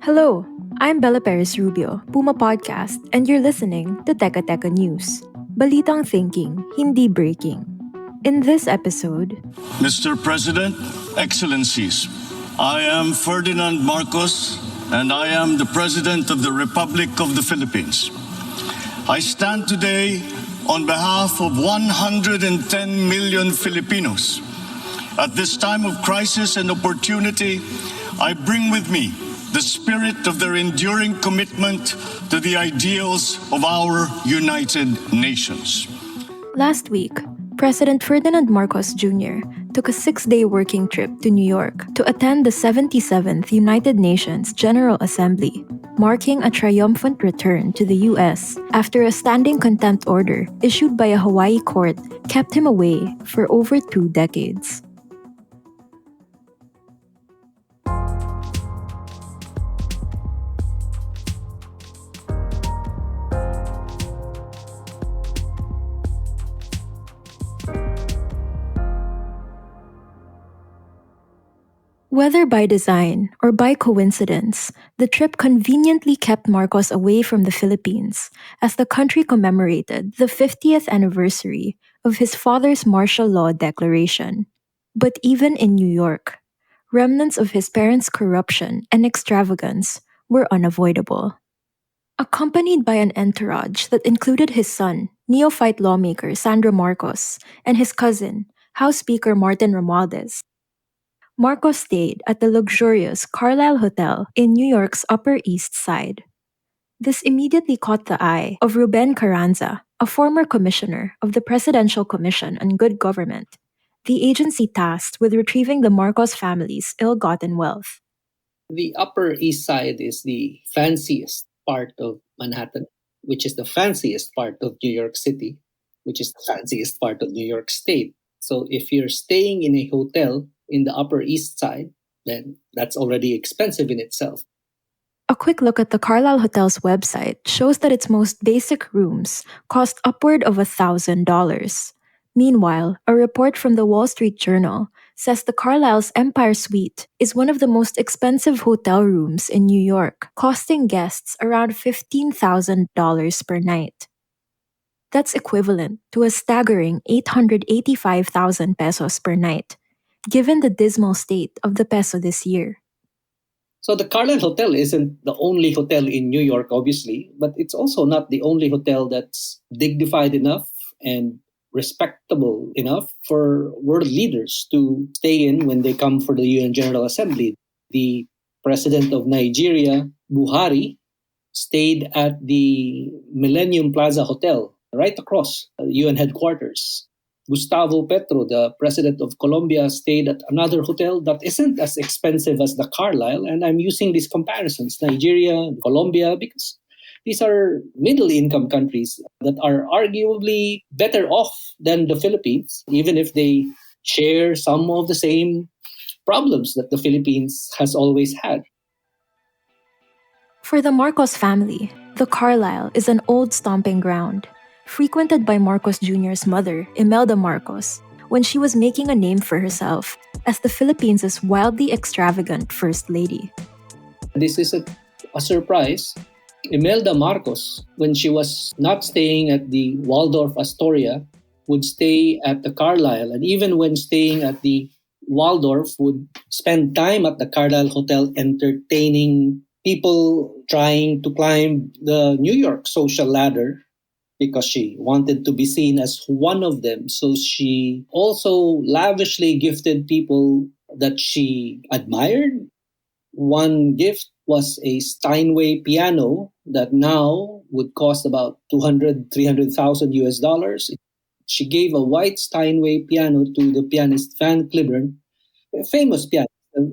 Hello, I'm Bella Perez Rubio, PumaPodcast, and you're listening to Teka Teka News. Balitang thinking, hindi breaking. In this episode, Mr. President, Excellencies, I am Ferdinand Marcos, and I am the President of the Republic of the Philippines. I stand today on behalf of 110 million Filipinos. At this time of crisis and opportunity, I bring with me the spirit of their enduring commitment to the ideals of our United Nations. last week, President Ferdinand Marcos Jr. took a 6-day working trip to New York to attend the 77th United Nations General Assembly, marking a triumphant return to the U.S. after a standing contempt order issued by a Hawaii court kept him away for over 2 decades. Whether by design or by coincidence, the trip conveniently kept Marcos away from the Philippines as the country commemorated the 50th anniversary of his father's martial law declaration. But even in New York, remnants of his parents' corruption and extravagance were unavoidable. Accompanied by an entourage that included his son, neophyte lawmaker Sandro Marcos, and his cousin, House Speaker Martin Romualdez, Marcos stayed at the luxurious Carlyle Hotel in New York's Upper East Side. This immediately caught the eye of Ruben Carranza, a former commissioner of the Presidential Commission on Good Government, the agency tasked with retrieving the Marcos family's ill-gotten wealth. The Upper East Side is the fanciest part of Manhattan, which is the fanciest part of New York City, which is the fanciest part of New York State. So if you're staying in a hotel in the Upper East Side, then that's already expensive in itself. A quick look at the Carlyle Hotel's website shows that its most basic rooms cost upward of $1,000. Meanwhile, a report from the Wall Street Journal says the Carlyle's Empire Suite is one of the most expensive hotel rooms in New York, costing guests around $15,000 per night. That's equivalent to a staggering 885,000 pesos per night, given the dismal state of the peso this year. So the Carlyle Hotel isn't the only hotel in New York, obviously, but it's also not the only hotel that's dignified enough and respectable enough for world leaders to stay in when they come for the UN General Assembly. The president of Nigeria, Buhari, stayed at the Millennium Plaza Hotel right across the UN headquarters. Gustavo Petro, the president of Colombia, stayed at another hotel that isn't as expensive as the Carlyle. And I'm using these comparisons, Nigeria and Colombia, because these are middle-income countries that are arguably better off than the Philippines, even if they share some of the same problems that the Philippines has always had. For the Marcos family, the Carlyle is an old stomping ground, frequented by Marcos Jr.'s mother, Imelda Marcos, when she was making a name for herself as the Philippines' wildly extravagant First Lady. This is a surprise. Imelda Marcos, when she was not staying at the Waldorf Astoria, would stay at the Carlyle. And even when staying at the Waldorf, would spend time at the Carlyle Hotel entertaining people trying to climb the New York social ladder because she wanted to be seen as one of them. So she also lavishly gifted people that she admired. One gift was a Steinway piano that now would cost about 300,000 US dollars. She gave a white Steinway piano to the pianist Van Cliburn, a famous pianist,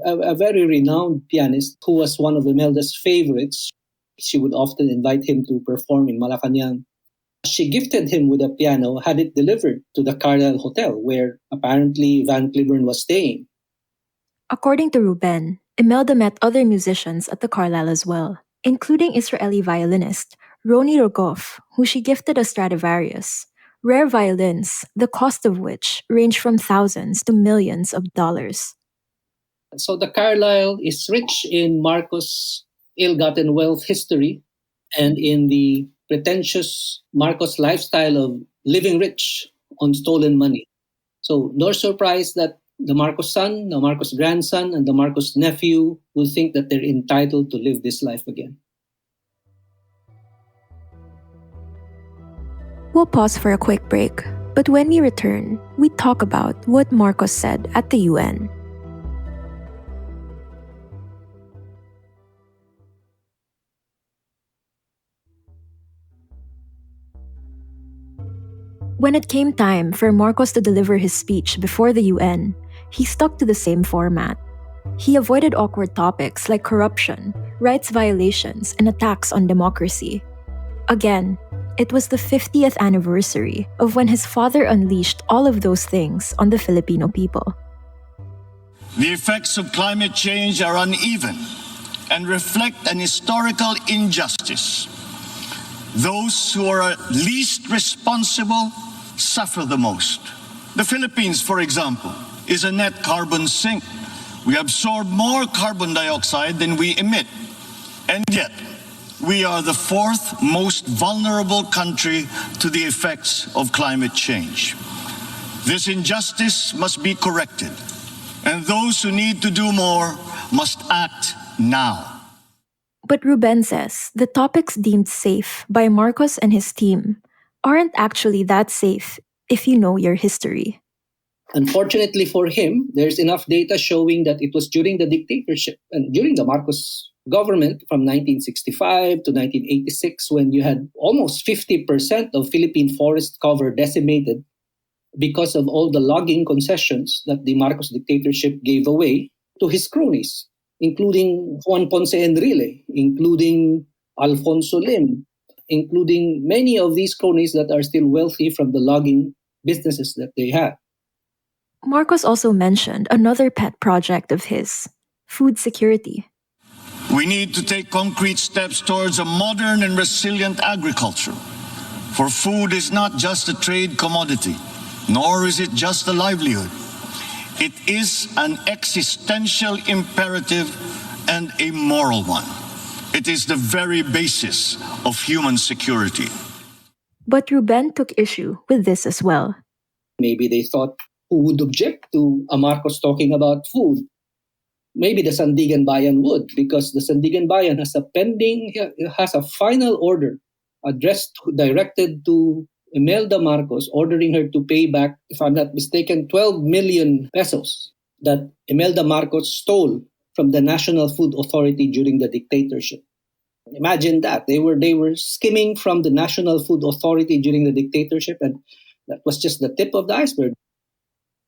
a very renowned pianist who was one of Imelda's favorites. She would often invite him to perform in Malacanang. She gifted him with a piano, had it delivered to the Carlyle Hotel, where apparently Van Cliburn was staying. According to Ruben, Imelda met other musicians at the Carlyle as well, including Israeli violinist Roni Rogoff, who she gifted a Stradivarius, rare violins, the cost of which range from thousands to millions of dollars. So the Carlyle is rich in Marcos ill-gotten wealth history and in the pretentious Marcos lifestyle of living rich on stolen money. So no surprise that the Marcos son, the Marcos grandson, and the Marcos nephew will think that they're entitled to live this life again. We'll pause for a quick break, but when we return, we talk about what Marcos said at the UN. When it came time for Marcos to deliver his speech before the UN, he stuck to the same format. He avoided awkward topics like corruption, rights violations, and attacks on democracy. Again, it was the 50th anniversary of when his father unleashed all of those things on the Filipino people. The effects of climate change are uneven and reflect an historical injustice. Those who are least responsible suffer the most. The Philippines, for example, is a net carbon sink. We absorb more carbon dioxide than we emit. And yet, we are the fourth most vulnerable country to the effects of climate change. This injustice must be corrected, and those who need to do more must act now. But Ruben says the topics deemed safe by Marcos and his team aren't actually that safe if you know your history. Unfortunately for him, there's enough data showing that it was during the dictatorship and during the Marcos government from 1965 to 1986 when you had almost 50% of Philippine forest cover decimated because of all the logging concessions that the Marcos dictatorship gave away to his cronies, including Juan Ponce Enrile, including Alfonso Lim, including many of these cronies that are still wealthy from the logging businesses that they have. Marcos also mentioned another pet project of his, food security. We need to take concrete steps towards a modern and resilient agriculture. For food is not just a trade commodity, nor is it just a livelihood. It is an existential imperative and a moral one. It is the very basis of human security. But Ruben took issue with this as well. Maybe they thought, who would object to a Marcos talking about food? Maybe the Sandigan Bayan would, because the Sandigan Bayan has a final order directed to Imelda Marcos, ordering her to pay back, if I'm not mistaken, 12 million pesos that Imelda Marcos stole from the National Food Authority during the dictatorship. Imagine that. They were skimming from the National Food Authority during the dictatorship, and that was just the tip of the iceberg.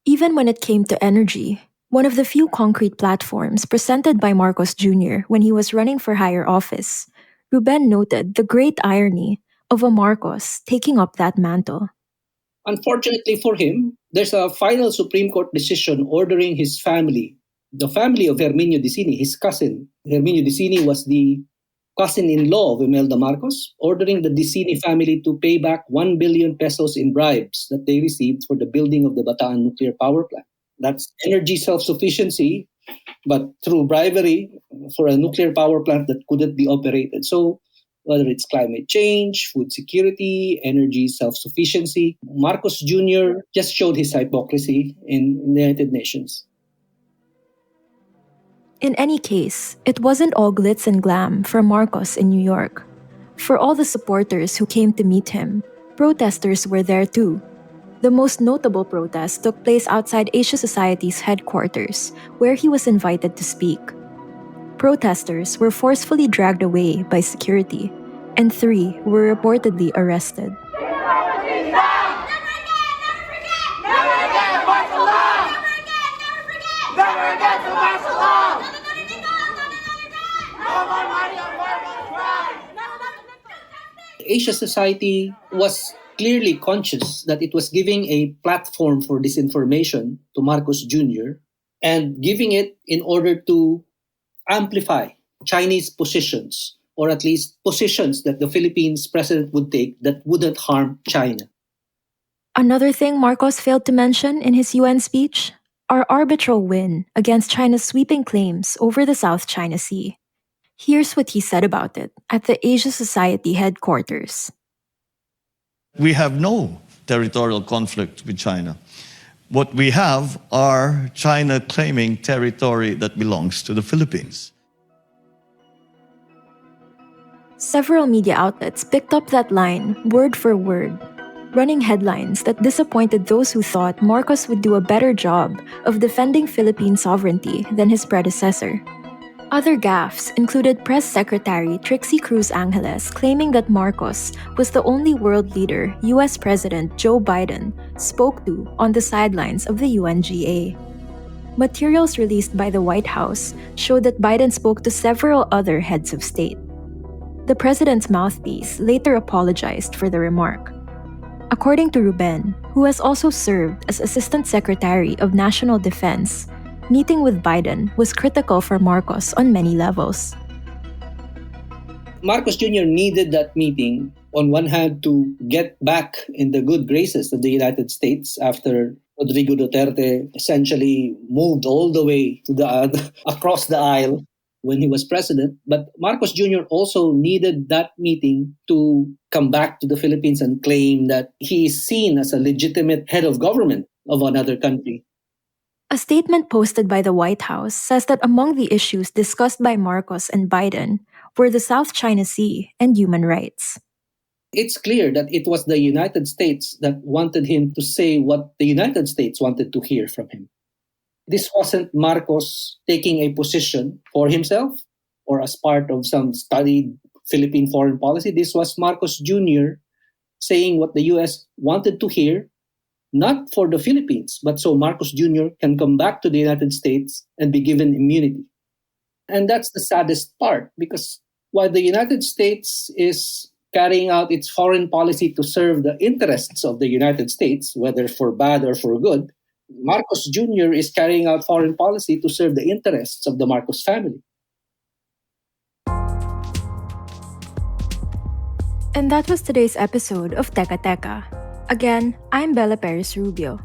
Even when it came to energy, one of the few concrete platforms presented by Marcos Jr. when he was running for higher office, Ruben noted the great irony of a Marcos taking up that mantle. Unfortunately for him, there's a final Supreme Court decision ordering his family, the family of Herminio Dicini, his cousin. Herminio Dicini was the cousin-in-law of Imelda Marcos, ordering the Dicini family to pay back 1 billion pesos in bribes that they received for the building of the Bataan nuclear power plant. That's energy self-sufficiency, but through bribery for a nuclear power plant that couldn't be operated. So whether it's climate change, food security, energy self-sufficiency, Marcos Jr. just showed his hypocrisy in the United Nations. In any case, it wasn't all glitz and glam for Marcos in New York. For all the supporters who came to meet him, protesters were there too. The most notable protest took place outside Asia Society's headquarters, where he was invited to speak. Protesters were forcefully dragged away by security, and 3 were reportedly arrested. Asia Society was clearly conscious that it was giving a platform for disinformation to Marcos Jr. and giving it in order to amplify Chinese positions, or at least positions that the Philippines president would take that wouldn't harm China. Another thing Marcos failed to mention in his UN speech, our arbitral win against China's sweeping claims over the South China Sea. Here's what he said about it at the Asia Society headquarters. We have no territorial conflict with China. What we have are China claiming territory that belongs to the Philippines. Several media outlets picked up that line word for word, running headlines that disappointed those who thought Marcos would do a better job of defending Philippine sovereignty than his predecessor. Other gaffes included Press Secretary Trixie Cruz Angeles claiming that Marcos was the only world leader US President Joe Biden spoke to on the sidelines of the UNGA. Materials released by the White House showed that Biden spoke to several other heads of state. The president's mouthpiece later apologized for the remark. According to Ruben, who has also served as Assistant Secretary of National Defense, meeting with Biden was critical for Marcos on many levels. Marcos Jr. needed that meeting, on one hand, to get back in the good graces of the United States after Rodrigo Duterte essentially moved all the way to the across the aisle when he was president. But Marcos Jr. also needed that meeting to come back to the Philippines and claim that he is seen as a legitimate head of government of another country. A statement posted by the White House says that among the issues discussed by Marcos and Biden were the South China Sea and human rights. It's clear that it was the United States that wanted him to say what the United States wanted to hear from him. This wasn't Marcos taking a position for himself or as part of some studied Philippine foreign policy. This was Marcos Jr. saying what the US wanted to hear, not for the Philippines, but so Marcos Jr. can come back to the United States and be given immunity. And that's the saddest part, because while the United States is carrying out its foreign policy to serve the interests of the United States, whether for bad or for good, Marcos Jr. is carrying out foreign policy to serve the interests of the Marcos family. And that was today's episode of Teka Teka. Again, I'm Bella Perez Rubio.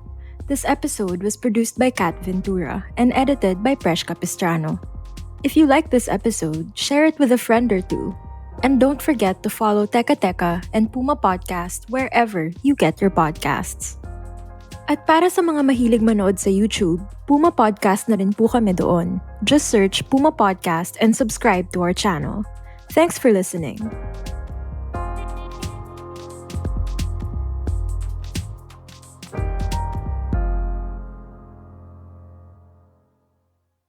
This episode was produced by Kat Ventura and edited by Presh Capistrano. If you like this episode, share it with a friend or two. And don't forget to follow Teka Teka and Puma Podcast wherever you get your podcasts. At para sa mga mahilig manood sa YouTube, Puma Podcast na rin po kami doon. Just search Puma Podcast and subscribe to our channel. Thanks for listening.